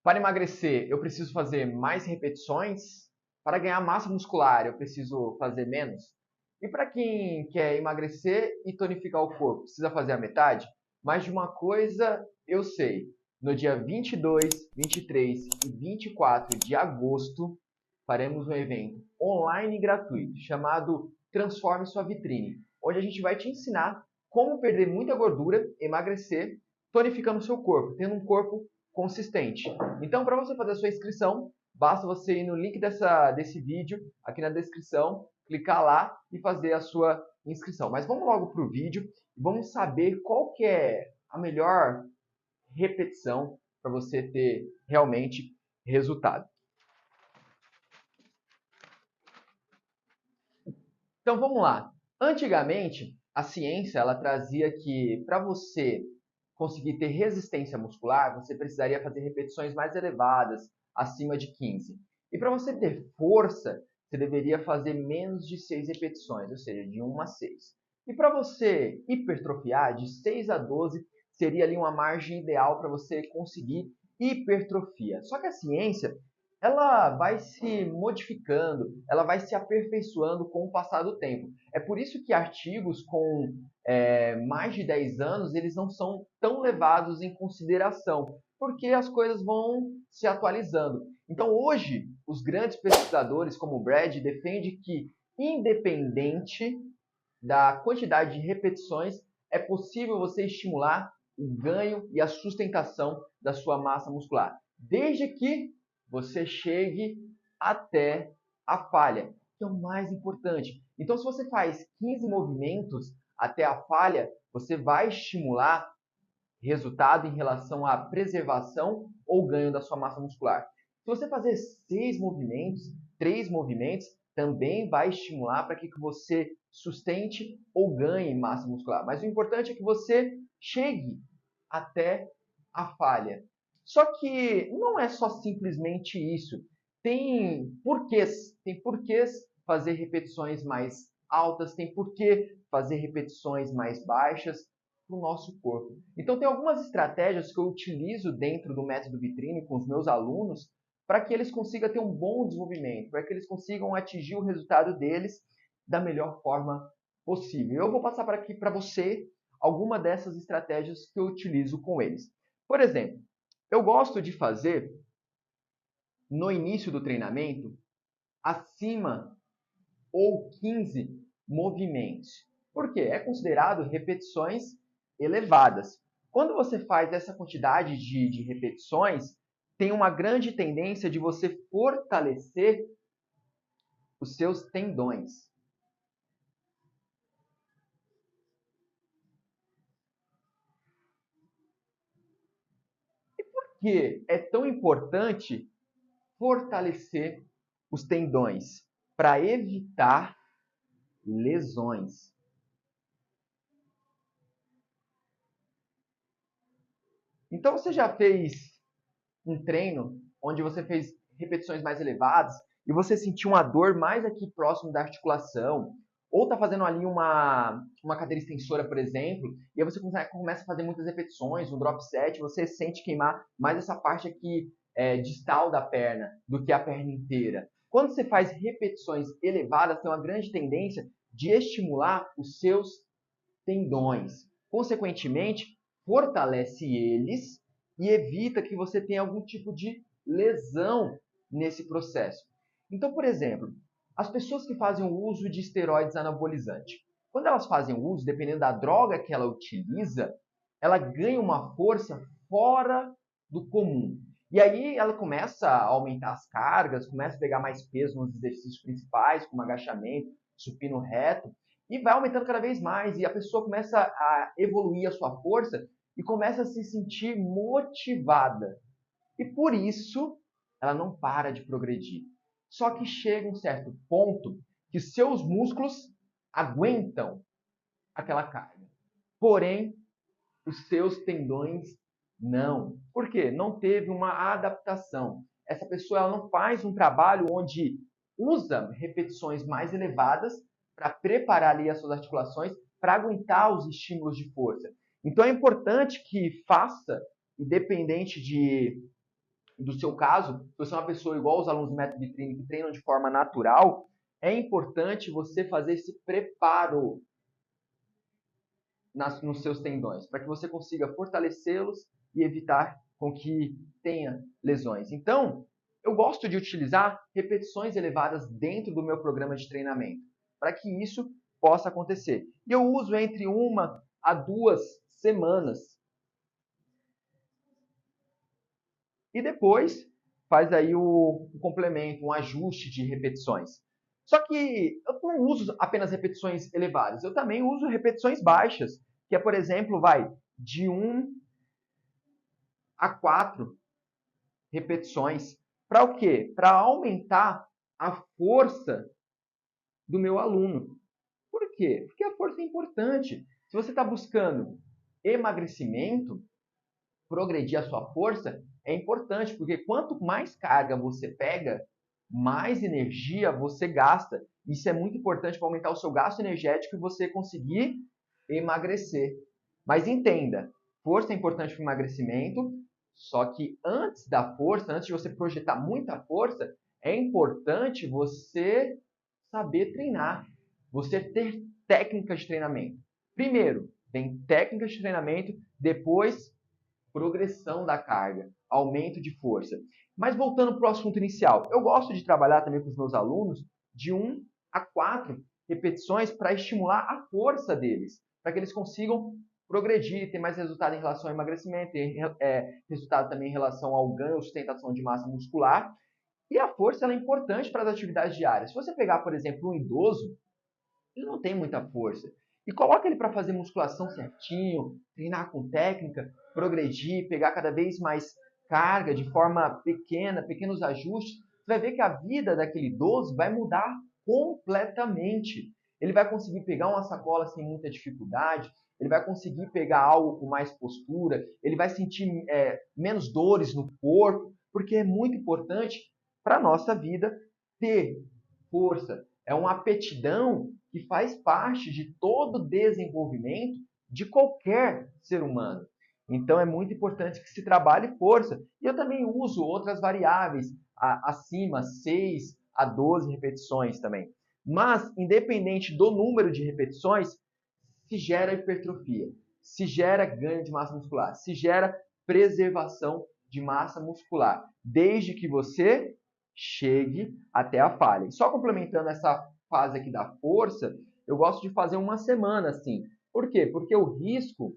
Para emagrecer, eu preciso fazer mais repetições? Para ganhar massa muscular, eu preciso fazer menos? E para quem quer emagrecer e tonificar o corpo, precisa fazer a metade? Mas de uma coisa eu sei. No dia 22, 23 e 24 de agosto, faremos um evento online gratuito chamado Transforme Sua Vitrine, onde a gente vai te ensinar como perder muita gordura, emagrecer, tonificando o seu corpo, tendo um corpo consistente. Então, para você fazer a sua inscrição, basta você ir no link desse vídeo, aqui na descrição, clicar lá e fazer a sua inscrição. Mas vamos logo para o vídeo e vamos saber qual que é a melhor repetição para você ter realmente resultado. Então vamos lá. Antigamente, a ciência ela trazia que para você conseguir ter resistência muscular, você precisaria fazer repetições mais elevadas, acima de 15. E para você ter força, você deveria fazer menos de 6 repetições, ou seja, de 1 a 6. E para você hipertrofiar, de 6 a 12 seria ali uma margem ideal para você conseguir hipertrofia. Só que a ciência ela vai se modificando, ela vai se aperfeiçoando com o passar do tempo. É por isso que artigos com mais de 10 anos, eles não são tão levados em consideração, porque as coisas vão se atualizando. Então, hoje, os grandes pesquisadores, como o Brad, defendem que, independente da quantidade de repetições, é possível você estimular o ganho e a sustentação da sua massa muscular, desde que você chegue até a falha, que é o mais importante. Então, se você faz 15 movimentos até a falha, você vai estimular resultado em relação à preservação ou ganho da sua massa muscular. Se você fazer 6 movimentos, 3 movimentos, também vai estimular para que você sustente ou ganhe massa muscular. Mas o importante é que você chegue até a falha. Só que não é só simplesmente isso. Tem porquês fazer repetições mais altas, tem porquê fazer repetições mais baixas para o nosso corpo. Então, tem algumas estratégias que eu utilizo dentro do método Vitrine com os meus alunos para que eles consigam ter um bom desenvolvimento, para que eles consigam atingir o resultado deles da melhor forma possível. Eu vou passar para aqui para você alguma dessas estratégias que eu utilizo com eles. Por exemplo, eu gosto de fazer no início do treinamento acima ou 15 movimentos. Por quê? É considerado repetições elevadas. Quando você faz essa quantidade de repetições, tem uma grande tendência de você fortalecer os seus tendões. E por que é tão importante fortalecer os tendões? Para evitar lesões. Então você já fez um treino onde você fez repetições mais elevadas e você sentiu uma dor mais aqui próximo da articulação, ou está fazendo ali uma cadeira extensora, por exemplo, e aí você começa a fazer muitas repetições, um drop set, você sente queimar mais essa parte aqui distal da perna do que a perna inteira. Quando você faz repetições elevadas, tem uma grande tendência de estimular os seus tendões. Consequentemente, fortalece eles e evita que você tenha algum tipo de lesão nesse processo. Então, por exemplo, as pessoas que fazem o uso de esteroides anabolizantes, quando elas fazem o uso, dependendo da droga que ela utiliza, ela ganha uma força fora do comum. E aí ela começa a aumentar as cargas, começa a pegar mais peso nos exercícios principais, como agachamento, supino reto, e vai aumentando cada vez mais. E a pessoa começa a evoluir a sua força e começa a se sentir motivada. E por isso, ela não para de progredir. Só que chega um certo ponto que seus músculos aguentam aquela carga. Porém, os seus tendões não. Por quê? Não teve uma adaptação. Essa pessoa ela não faz um trabalho onde usa repetições mais elevadas para preparar ali as suas articulações para aguentar os estímulos de força. Então é importante que faça, independente de do seu caso, se você é uma pessoa igual os alunos do método Vitrine que treinam de forma natural, é importante você fazer esse preparo nos seus tendões, para que você consiga fortalecê-los e evitar com que tenha lesões. Então, eu gosto de utilizar repetições elevadas dentro do meu programa de treinamento, para que isso possa acontecer. E eu uso entre 1 a 2 semanas. E depois faz aí o complemento, um ajuste de repetições. Só que eu não uso apenas repetições elevadas, eu também uso repetições baixas, que é, por exemplo, de 1 a 4 repetições. Para o quê? Para aumentar a força do meu aluno. Por quê? Porque a força é importante. Se você está buscando emagrecimento, progredir a sua força, é importante, porque quanto mais carga você pega, mais energia você gasta. Isso é muito importante para aumentar o seu gasto energético e você conseguir emagrecer. Mas entenda, força é importante para o emagrecimento, só que antes da força, antes de você projetar muita força, é importante você saber treinar, você ter técnicas de treinamento. Primeiro, tem técnicas de treinamento, depois progressão da carga, aumento de força. Mas voltando para o assunto inicial, eu gosto de trabalhar também com os meus alunos de 1 a 4 repetições para estimular a força deles, para que eles consigam progredir, ter mais resultado em relação ao emagrecimento, ter resultado também em relação ao ganho, sustentação de massa muscular. E a força ela é importante para as atividades diárias. Se você pegar, por exemplo, um idoso, ele não tem muita força, e coloca ele para fazer musculação certinho, treinar com técnica, progredir, pegar cada vez mais carga de forma pequena, pequenos ajustes, você vai ver que a vida daquele idoso vai mudar completamente. Ele vai conseguir pegar uma sacola sem muita dificuldade, ele vai conseguir pegar algo com mais postura, ele vai sentir menos dores no corpo, porque é muito importante para a nossa vida ter força. É uma aptidão que faz parte de todo o desenvolvimento de qualquer ser humano. Então é muito importante que se trabalhe força. E eu também uso outras variáveis, acima 6 a 12 repetições também. Mas, independente do número de repetições, se gera hipertrofia, se gera ganho de massa muscular, se gera preservação de massa muscular, desde que você chegue até a falha. E só complementando essa fase aqui da força, eu gosto de fazer 1 semana assim. Por quê? Porque o risco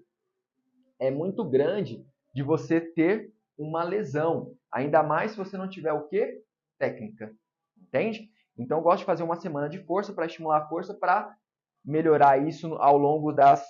é muito grande de você ter uma lesão, ainda mais se você não tiver o quê? Técnica, entende? Então eu gosto de fazer 1 semana de força para estimular a força, para melhorar isso ao longo das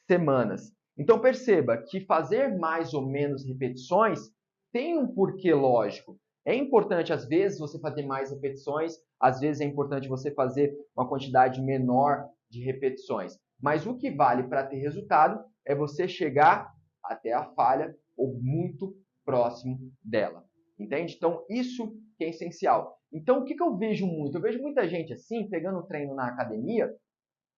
semanas. Então perceba que fazer mais ou menos repetições tem um porquê lógico. É importante, às vezes, você fazer mais repetições, às vezes é importante você fazer uma quantidade menor de repetições. Mas o que vale para ter resultado é você chegar até a falha ou muito próximo dela. Entende? Então, isso que é essencial. Então, o que eu vejo muito? Eu vejo muita gente assim, pegando o treino na academia,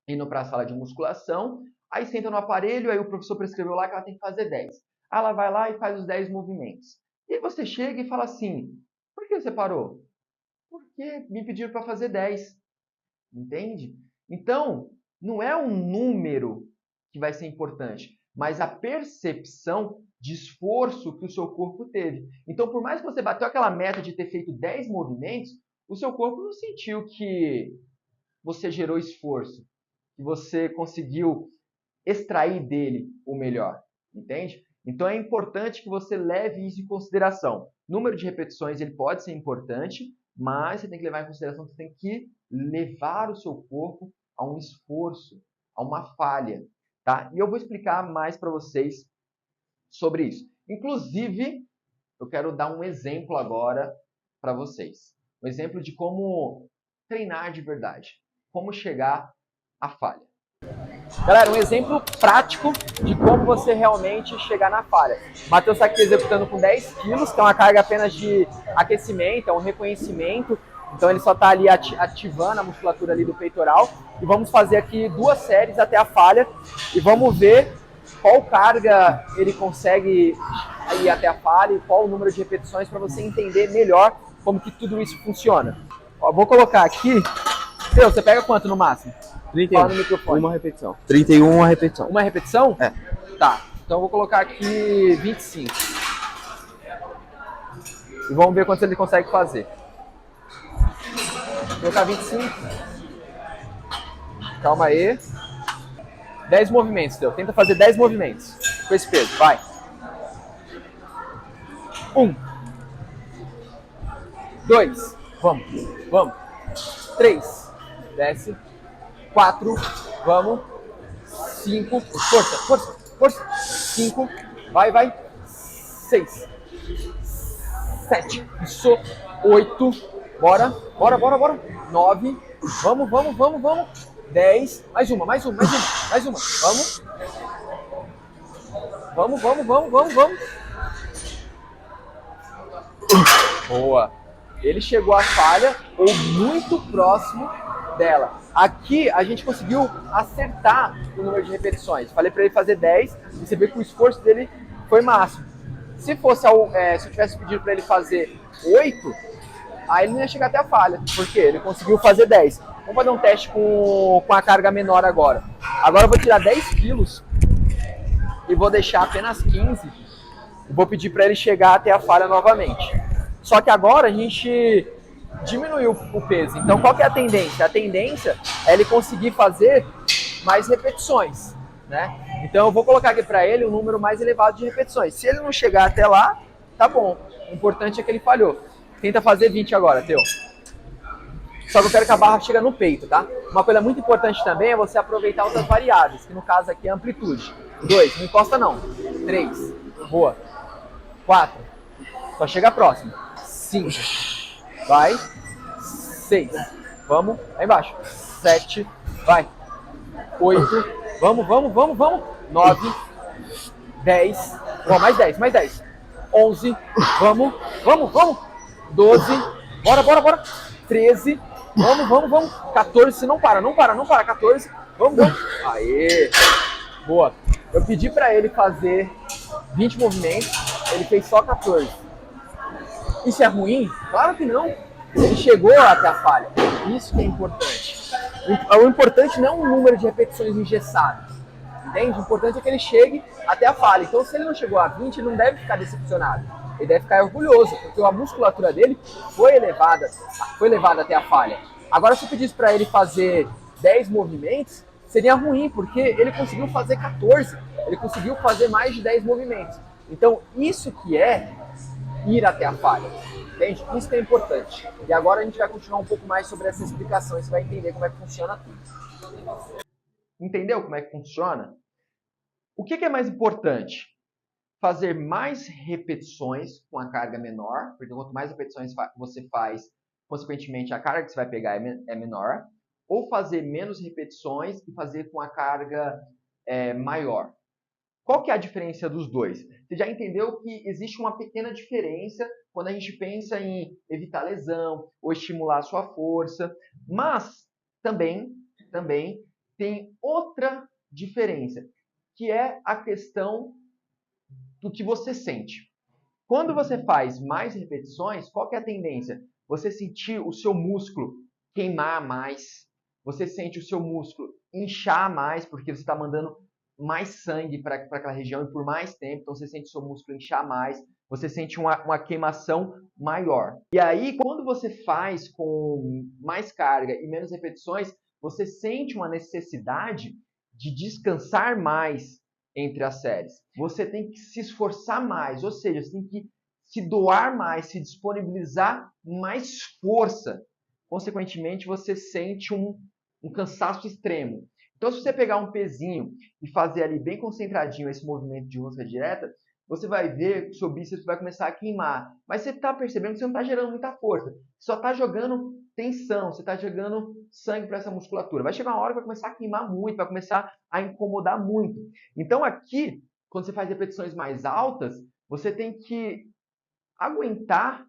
indo para a sala de musculação, aí senta no aparelho, aí o professor prescreveu lá que ela tem que fazer 10. Aí ela vai lá e faz os 10 movimentos. E aí você chega e fala assim, por que você parou? Porque me pediram para fazer 10. Entende? Então, não é um número que vai ser importante, mas a percepção de esforço que o seu corpo teve. Então, por mais que você bateu aquela meta de ter feito 10 movimentos, o seu corpo não sentiu que você gerou esforço, que você conseguiu extrair dele o melhor, entende? Então é importante que você leve isso em consideração. Número de repetições ele pode ser importante, mas você tem que levar em consideração que você tem que levar o seu corpo a um esforço, a uma falha, tá? E eu vou explicar mais para vocês sobre isso. Inclusive, eu quero dar um exemplo agora para vocês. Um exemplo de como treinar de verdade, como chegar à falha. Galera, um exemplo prático de como você realmente chegar na falha. Matheus está aqui executando com 10 quilos, que é uma carga apenas de aquecimento, é um reconhecimento. Então ele só está ali ativando a musculatura ali do peitoral. E vamos fazer aqui 2 séries até a falha. E vamos ver qual carga ele consegue ir até a falha e qual o número de repetições para você entender melhor como que tudo isso funciona. Ó, vou colocar aqui. Seu, você pega quanto no máximo? 31. Fala no microfone. Uma repetição. 31, uma repetição. Uma repetição? É. Tá. Então eu vou colocar aqui 25. E vamos ver quanto ele consegue fazer. Vou colocar 25. Calma aí. 10 movimentos, Teu. Tenta fazer 10 movimentos com esse peso. Vai. 1. 2. Vamos. Vamos. 3. Desce. 4. Vamos. 5. Força, força, força. 5. Vai, vai. 6. 7. Isso. 8. Bora. Bora, bora, bora. 9. Vamos, vamos, vamos, vamos. 10. Mais uma, mais uma, mais uma, mais uma. Vamos. Vamos, vamos, vamos, vamos, vamos. Boa. Ele chegou à falha ou muito próximo dela. Aqui a gente conseguiu acertar o número de repetições. Falei para ele fazer 10 e você vê que o esforço dele foi máximo. Se fosse se eu tivesse pedido para ele fazer 8, aí ele não ia chegar até a falha. Por quê? Ele conseguiu fazer 10. Vamos fazer um teste com a carga menor agora. Agora eu vou tirar 10 quilos e vou deixar apenas 15. E vou pedir para ele chegar até a falha novamente. Só que agora a gente diminuiu o peso. Então qual que é a tendência? A tendência é ele conseguir fazer mais repetições, né? Então eu vou colocar aqui para ele um número mais elevado de repetições. Se ele não chegar até lá, tá bom. O importante é que ele falhou. Tenta fazer 20 agora, Teu. Só que eu quero que a barra chegue no peito, tá? Uma coisa muito importante também é você aproveitar outras variáveis, que no caso aqui é a amplitude. 2, não encosta não. 3, boa. 4, só chega próximo. 5, vai. 6, vamos, aí embaixo. 7, vai. 8, vamos, vamos, vamos, vamos. 9, 10, ó, mais 10, mais 10. 11, vamos, vamos, vamos. 12, bora, bora, bora. 13, vamos, vamos, vamos. 14, não para, não para, não para. 14, vamos, vamos. Aê, boa. Eu pedi pra ele fazer 20 movimentos, ele fez só 14. Isso é ruim? Claro que não. Ele chegou até a falha. Isso que é importante. O importante não é um número de repetições engessadas. Entende? O importante é que ele chegue até a falha. Então, se ele não chegou a 20, ele não deve ficar decepcionado. Ele deve ficar orgulhoso, porque a musculatura dele foi elevada até a falha. Agora, se eu pedisse para ele fazer 10 movimentos, seria ruim, porque ele conseguiu fazer 14. Ele conseguiu fazer mais de 10 movimentos. Então, isso que é ir até a falha. Entende? Isso que é importante. E agora a gente vai continuar um pouco mais sobre essa explicação e você vai entender como é que funciona tudo. Entendeu como é que funciona? O que é mais importante? Fazer mais repetições com a carga menor, porque quanto mais repetições você faz, consequentemente a carga que você vai pegar é menor, ou fazer menos repetições e fazer com a carga maior. Qual que é a diferença dos dois? Você já entendeu que existe uma pequena diferença quando a gente pensa em evitar lesão ou estimular a sua força, mas também tem outra diferença, que é a questão do que você sente. Quando você faz mais repetições, qual que é a tendência? Você sentir o seu músculo queimar mais, você sente o seu músculo inchar mais, porque você está mandando mais sangue para aquela região e por mais tempo, então você sente o seu músculo inchar mais, você sente uma queimação maior. E aí, quando você faz com mais carga e menos repetições, você sente uma necessidade de descansar mais entre as séries. Você tem que se esforçar mais, ou seja, você tem que se doar mais, se disponibilizar mais força. Consequentemente, você sente um cansaço extremo. Então, se você pegar um pezinho e fazer ali bem concentradinho esse movimento de rosca direta, você vai ver que o seu bíceps vai começar a queimar. Mas você está percebendo que você não está gerando muita força. Você só está jogando tensão, você está jogando sangue para essa musculatura. Vai chegar uma hora que vai começar a queimar muito, vai começar a incomodar muito. Então, aqui, quando você faz repetições mais altas, você tem que aguentar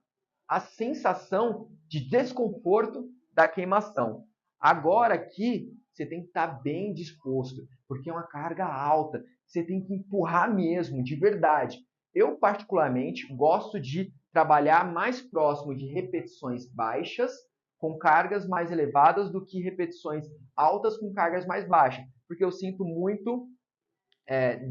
a sensação de desconforto da queimação. Agora aqui, você tem que estar bem disposto, porque é uma carga alta. você tem que empurrar mesmo, de verdade. Eu, particularmente, gosto de trabalhar mais próximo de repetições baixas com cargas mais elevadas do que repetições altas com cargas mais baixas, porque eu sinto muito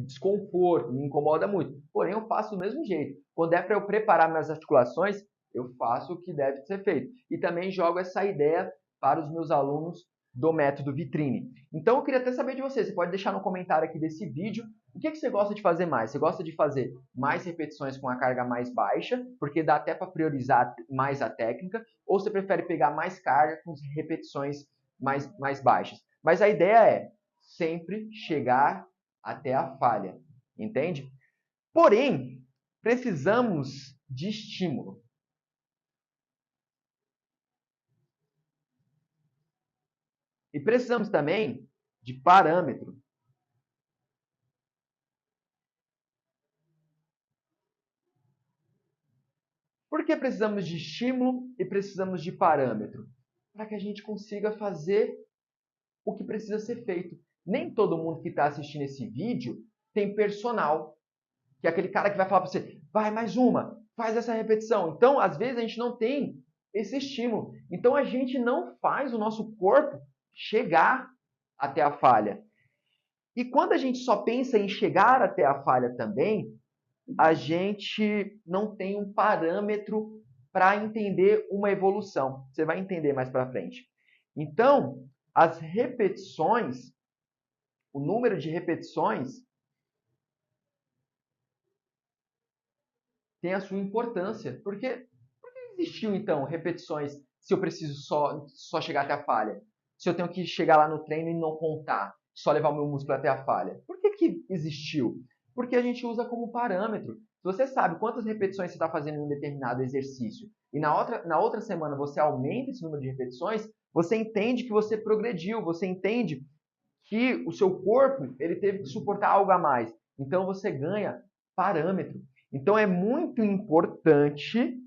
desconforto, me incomoda muito. Porém, eu faço do mesmo jeito. Quando é para eu preparar minhas articulações, eu faço o que deve ser feito. E também jogo essa ideia para os meus alunos do método Vitrine. Então, eu queria até saber de você. Você pode deixar no comentário aqui desse vídeo o que você gosta de fazer mais. Você gosta de fazer mais repetições com a carga mais baixa, porque dá até para priorizar mais a técnica, ou você prefere pegar mais carga com repetições mais baixas. Mas a ideia é sempre chegar até a falha, entende? Porém, precisamos de estímulo. E precisamos também de parâmetro. Por que precisamos de estímulo e precisamos de parâmetro? Para que a gente consiga fazer o que precisa ser feito. Nem todo mundo que está assistindo esse vídeo tem personal, que é aquele cara que vai falar para você, vai mais uma, faz essa repetição. Então, às vezes, a gente não tem esse estímulo. Então, a gente não faz o nosso corpo chegar até a falha. E quando a gente só pensa em chegar até a falha também, a gente não tem um parâmetro para entender uma evolução. Você vai entender mais para frente. Então, as repetições, o número de repetições tem a sua importância. Por que existiu, então, repetições se eu preciso só chegar até a falha? Se eu tenho que chegar lá no treino e não contar, só levar o meu músculo até a falha? Por que existiu? Porque a gente usa como parâmetro. Se você sabe quantas repetições você está fazendo em um determinado exercício e na outra semana você aumenta esse número de repetições, você entende que você progrediu, você entende que o seu corpo ele teve que suportar algo a mais. Então você ganha parâmetro. Então é muito importante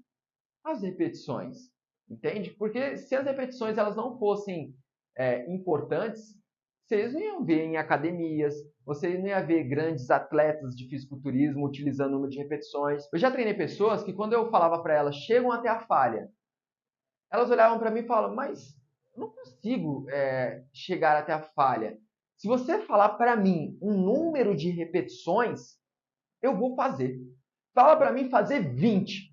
as repetições, entende? Porque se as repetições elas não fossem importantes, vocês não iam ver em academias, vocês não iam ver grandes atletas de fisiculturismo utilizando o número de repetições. Eu já treinei pessoas que quando eu falava para elas, chegam até a falha, elas olhavam para mim e falavam, mas eu não consigo chegar até a falha. Se você falar para mim um número de repetições, eu vou fazer. Fala para mim fazer 20.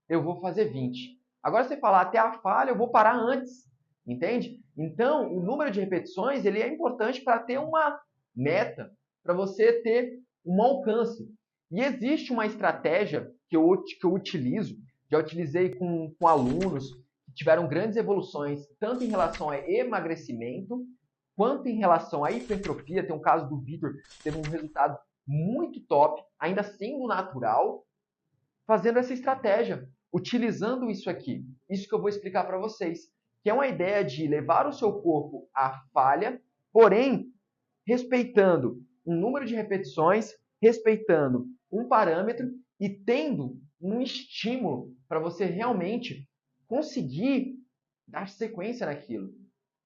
Eu vou fazer 20. Agora, se você falar até a falha, eu vou parar antes. Entende? Então, o número de repetições ele é importante para ter uma meta, para você ter um alcance. E existe uma estratégia que eu utilizo, já utilizei com alunos que tiveram grandes evoluções, tanto em relação a emagrecimento, quanto em relação à hipertrofia. Tem um caso do Vitor, que teve um resultado muito top, ainda sendo natural, fazendo essa estratégia, utilizando isso aqui. Isso que eu vou explicar para vocês, que é uma ideia de levar o seu corpo à falha, porém respeitando um número de repetições, respeitando um parâmetro e tendo um estímulo para você realmente conseguir dar sequência naquilo.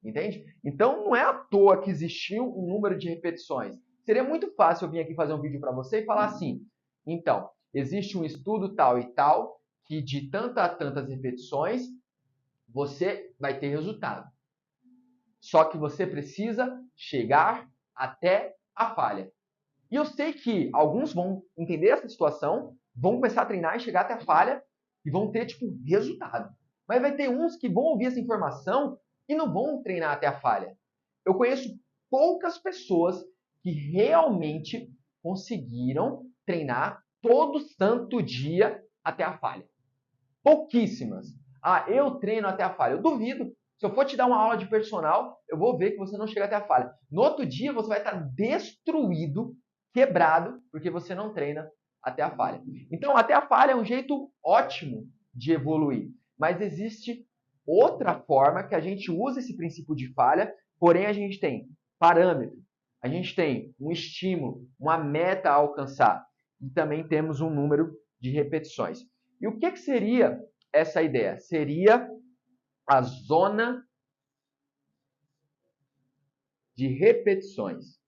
Entende? Então não é à toa que existiu um número de repetições. Seria muito fácil eu vir aqui fazer um vídeo para você e falar assim, então, existe um estudo tal e tal, que de tantas repetições, você vai ter resultado. Só que você precisa chegar até a falha. E eu sei que alguns vão entender essa situação, vão começar a treinar e chegar até a falha e vão ter, tipo, resultado. Mas vai ter uns que vão ouvir essa informação e não vão treinar até a falha. Eu conheço poucas pessoas que realmente conseguiram treinar todo santo dia até a falha. Pouquíssimas. Ah, eu treino até a falha. Eu duvido. Se eu for te dar uma aula de personal, eu vou ver que você não chega até a falha. No outro dia, você vai estar destruído, quebrado, porque você não treina até a falha. Então, até a falha é um jeito ótimo de evoluir. Mas existe outra forma que a gente usa esse princípio de falha, porém a gente tem parâmetro, a gente tem um estímulo, uma meta a alcançar e também temos um número de repetições. E o que seria essa ideia? Seria a zona de repetições.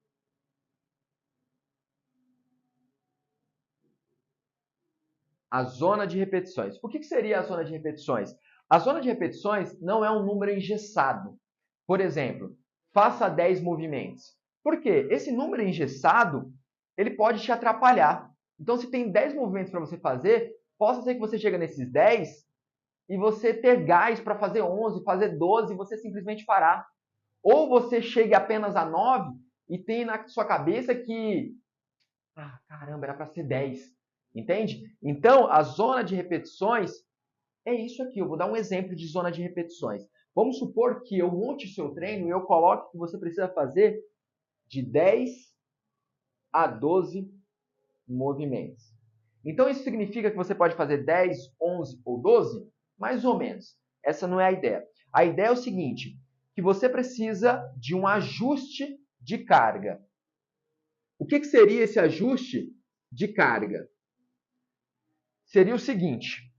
A zona de repetições. O que seria a zona de repetições? A zona de repetições não é um número engessado. Por exemplo, faça 10 movimentos. Por quê? Esse número engessado, ele pode te atrapalhar. Então, se tem 10 movimentos para você fazer, possa ser que você chegue nesses 10 e você ter gás para fazer 11, fazer 12 e você simplesmente parar. Ou você chegue apenas a 9 e tem na sua cabeça que, caramba, era para ser 10. Entende? Então, a zona de repetições é isso aqui. Eu vou dar um exemplo de zona de repetições. Vamos supor que eu monte o seu treino e eu coloque que você precisa fazer de 10 a 12 movimentos. Então, isso significa que você pode fazer 10, 11 ou 12? Mais ou menos. Essa não é a ideia. A ideia é o seguinte, que você precisa de um ajuste de carga. O que seria esse ajuste de carga? Seria o seguinte,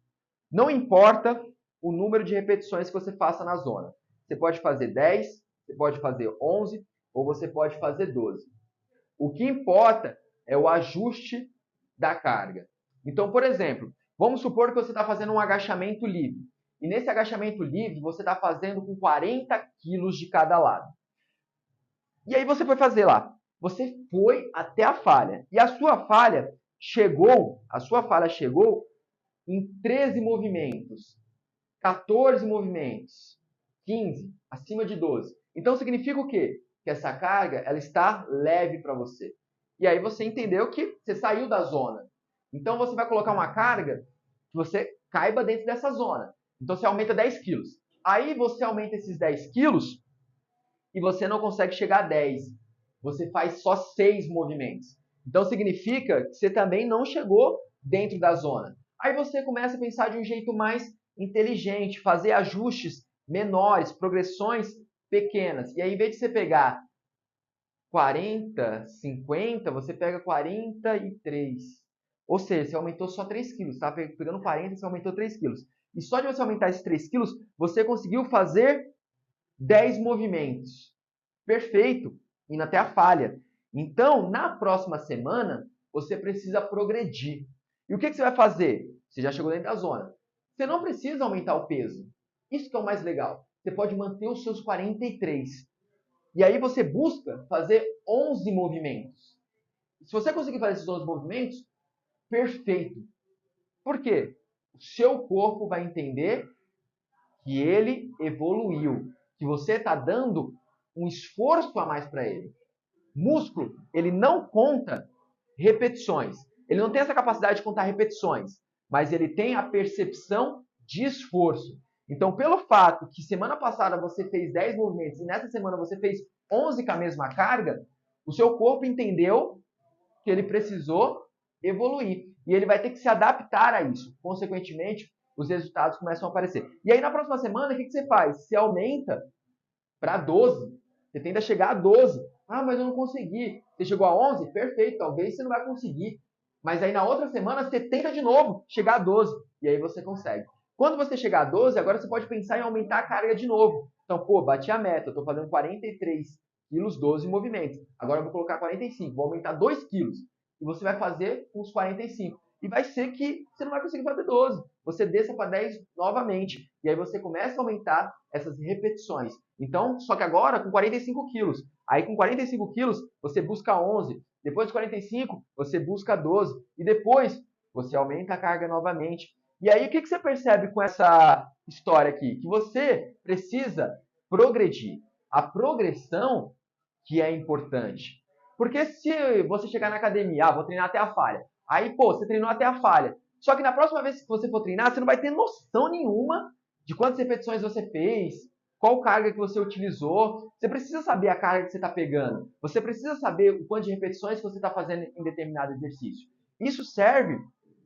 não importa o número de repetições que você faça na zona. Você pode fazer 10, você pode fazer 11 ou você pode fazer 12. O que importa é o ajuste da carga. Então, por exemplo, vamos supor que você está fazendo um agachamento livre. E nesse agachamento livre, você está fazendo com 40 quilos de cada lado. E aí você foi fazer lá. Você foi até a falha. E a sua falha chegou em 13 movimentos, 14 movimentos, 15, acima de 12. Então significa o quê? Que essa carga ela está leve para você. E aí você entendeu que você saiu da zona. Então você vai colocar uma carga que você caiba dentro dessa zona. Então você aumenta 10 quilos. Aí você aumenta esses 10 quilos e você não consegue chegar a 10. Você faz só 6 movimentos. Então significa que você também não chegou dentro da zona. Aí você começa a pensar de um jeito mais inteligente, fazer ajustes menores, progressões pequenas. E aí, em vez de você pegar 40, 50, você pega 43. Ou seja, você aumentou só 3 quilos. Você estava pegando 40 e você aumentou 3 quilos. E só de você aumentar esses 3 quilos, você conseguiu fazer 10 movimentos. Perfeito, indo até a falha. Então, na próxima semana, você precisa progredir. E o que você vai fazer? Você já chegou dentro da zona. Você não precisa aumentar o peso. Isso que é o mais legal. Você pode manter os seus 43. E aí você busca fazer 11 movimentos. Se você conseguir fazer esses 11 movimentos, perfeito. Por quê? O seu corpo vai entender que ele evoluiu, que você está dando um esforço a mais para ele. Músculo, ele não conta repetições. Ele não tem essa capacidade de contar repetições, mas ele tem a percepção de esforço. Então, pelo fato que semana passada você fez 10 movimentos e nessa semana você fez 11 com a mesma carga, o seu corpo entendeu que ele precisou evoluir. E ele vai ter que se adaptar a isso. Consequentemente, os resultados começam a aparecer. E aí, na próxima semana, o que você faz? Você aumenta para 12. Você tenta chegar a 12. Ah, mas eu não consegui. Você chegou a 11? Perfeito. Talvez você não vai conseguir. Mas aí, na outra semana, você tenta de novo chegar a 12. E aí você consegue. Quando você chegar a 12, agora você pode pensar em aumentar a carga de novo. Então, bati a meta. Eu estou fazendo 43 quilos, 12 movimentos. Agora eu vou colocar 45. Vou aumentar 2 quilos. E você vai fazer uns 45. E vai ser que você não vai conseguir fazer 12. Você desça para 10 novamente. E aí você começa a aumentar essas repetições. Então, só que agora com 45 quilos. Aí com 45 quilos, você busca 11. Depois de 45, você busca 12. E depois, você aumenta a carga novamente. E aí, o que você percebe com essa história aqui? Que você precisa progredir. A progressão que é importante. Porque se você chegar na academia, vou treinar até a falha. Aí, você treinou até a falha. Só que na próxima vez que você for treinar, você não vai ter noção nenhuma de quantas repetições você fez, qual carga que você utilizou. Você precisa saber a carga que você está pegando. Você precisa saber o quanto de repetições que você está fazendo em determinado exercício. Isso serve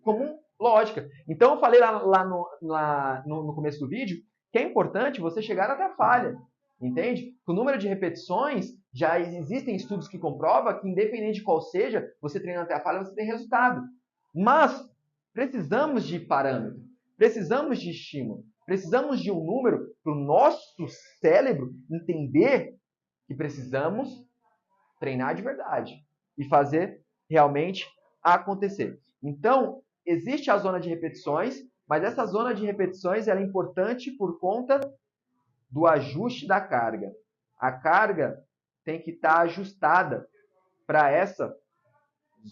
como lógica. Então, eu falei lá no começo do vídeo que é importante você chegar até a falha. Entende? O número de repetições, já existem estudos que comprovam que, independente de qual seja, você treinando até a falha, você tem resultado. Mas precisamos de parâmetro, precisamos de estímulo, precisamos de um número para o nosso cérebro entender que precisamos treinar de verdade e fazer realmente acontecer. Então, existe a zona de repetições, mas essa zona de repetições ela é importante por conta do ajuste da carga. A carga tem que estar ajustada para essa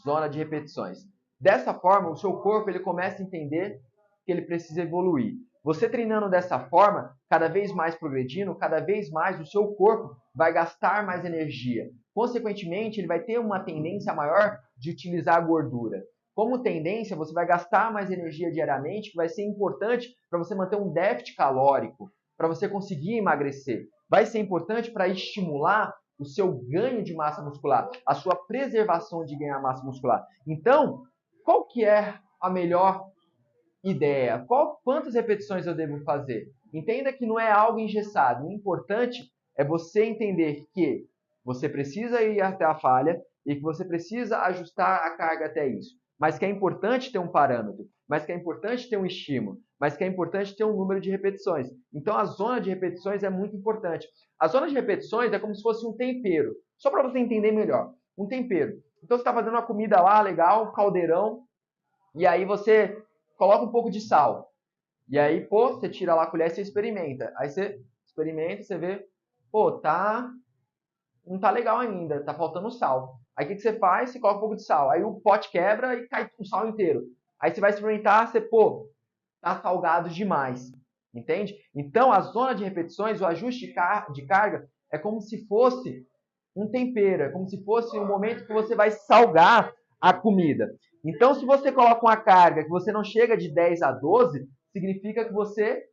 zona de repetições. Dessa forma, o seu corpo ele começa a entender que ele precisa evoluir. Você treinando dessa forma, cada vez mais progredindo, cada vez mais o seu corpo vai gastar mais energia. Consequentemente, ele vai ter uma tendência maior de utilizar a gordura. Como tendência, você vai gastar mais energia diariamente, que vai ser importante para você manter um déficit calórico, para você conseguir emagrecer. Vai ser importante para estimular o seu ganho de massa muscular, a sua preservação de ganhar massa muscular. Então, qual que é a melhor ideia? Quantas repetições eu devo fazer? Entenda que não é algo engessado. O importante é você entender que você precisa ir até a falha e que você precisa ajustar a carga até isso. Mas que é importante ter um parâmetro, mas que é importante ter um estímulo, mas que é importante ter um número de repetições. Então a zona de repetições é muito importante. A zona de repetições é como se fosse um tempero. Só para você entender melhor. Um tempero. Então você está fazendo uma comida lá, legal, caldeirão, e aí você coloca um pouco de sal. E aí, pô, você tira lá a colher e você experimenta. Aí você experimenta, você vê, pô, não tá legal ainda, tá faltando sal. Aí o que você faz? Você coloca um pouco de sal. Aí o pote quebra e cai o sal inteiro. Aí você vai experimentar, você, pô, tá salgado demais. Entende? Então, a zona de repetições, o ajuste de carga, é como se fosse um tempero, é como se fosse um momento que você vai salgar a comida. Então, se você coloca uma carga que você não chega de 10 a 12, significa que você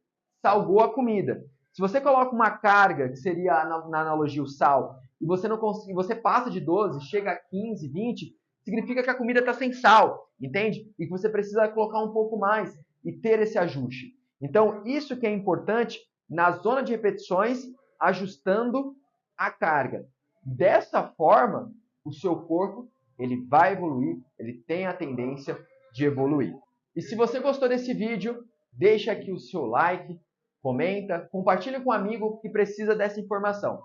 salgou a comida. Se você coloca uma carga, que seria na analogia o sal, e você não consegue, você passa de 12, chega a 15, 20, significa que a comida está sem sal, entende? E que você precisa colocar um pouco mais e ter esse ajuste. Então, isso que é importante na zona de repetições, ajustando a carga. Dessa forma, o seu corpo ele vai evoluir, ele tem a tendência de evoluir. E se você gostou desse vídeo, deixa aqui o seu like, comenta, compartilhe com um amigo que precisa dessa informação.